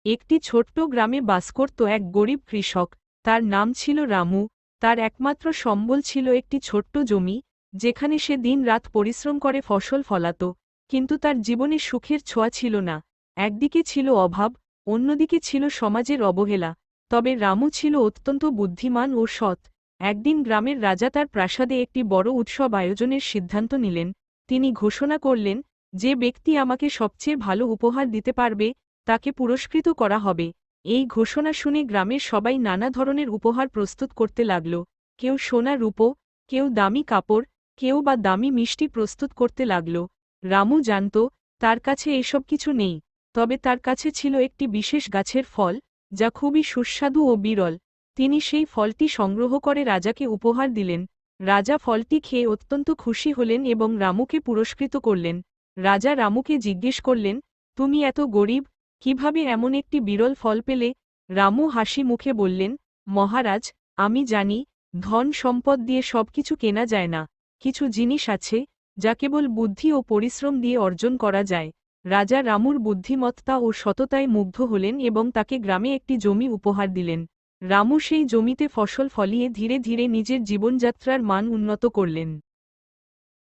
একটি ছোট্ট গ্রামে বাস করত এক গরিব কৃষক। তার নাম ছিল রামু। তার একমাত্র সম্বল ছিল একটি ছোট্ট জমি, যেখানে সে দিন-রাত পরিশ্রম করে ফসল ফলাত। কিন্তু তার জীবনে সুখের ছোঁয়া ছিল না। একদিকে ছিল অভাব, অন্যদিকে ছিল সমাজের অবহেলা। তবে রামু ছিল অত্যন্ত বুদ্ধিমান ও সৎ। একদিন গ্রামের রাজা তার প্রাসাদে একটি বড় উৎসব আয়োজনের সিদ্ধান্ত নিলেন। তিনি ঘোষণা করলেন, যে ব্যক্তি আমাকে সবচেয়ে ভালো উপহার দিতে পারবে, তাকে পুরস্কৃত করা হবে। এই ঘোষণা শুনে গ্রামের সবাই নানা ধরনের উপহার প্রস্তুত করতে লাগল। কেউ সোনা রূপো, কেউ দামি কাপড়, কেউ বা দামি মিষ্টি প্রস্তুত করতে লাগল। রামু জানত, তার কাছে এসব কিছু নেই। তবে তার কাছে ছিল একটি বিশেষ গাছের ফল, যা খুবই সুস্বাদু ও বিরল। তিনি সেই ফলটি সংগ্রহ করে রাজাকে উপহার দিলেন। রাজা ফলটি খেয়ে অত্যন্ত খুশি হলেন এবং রামুকে পুরস্কৃত করলেন। রাজা রামুকে জিজ্ঞেস করলেন, তুমি এত গরিব, কিভাবে এমন একটি বিরল ফল পেলে? রামু হাসি মুখে বললেন, মহারাজ, আমি জানি, ধন সম্পদ দিয়ে সবকিছু কেনা যায় না। কিছু জিনিস আছে, যা কেবল বুদ্ধি ও পরিশ্রম দিয়ে অর্জন করা যায়। রাজা রামুর বুদ্ধিমত্তা ও সততায় মুগ্ধ হলেন এবং তাকে গ্রামে একটি জমি উপহার দিলেন। রামু সেই জমিতে ফসল ফলিয়ে ধীরে ধীরে নিজের জীবনযাত্রার মান উন্নত করলেন।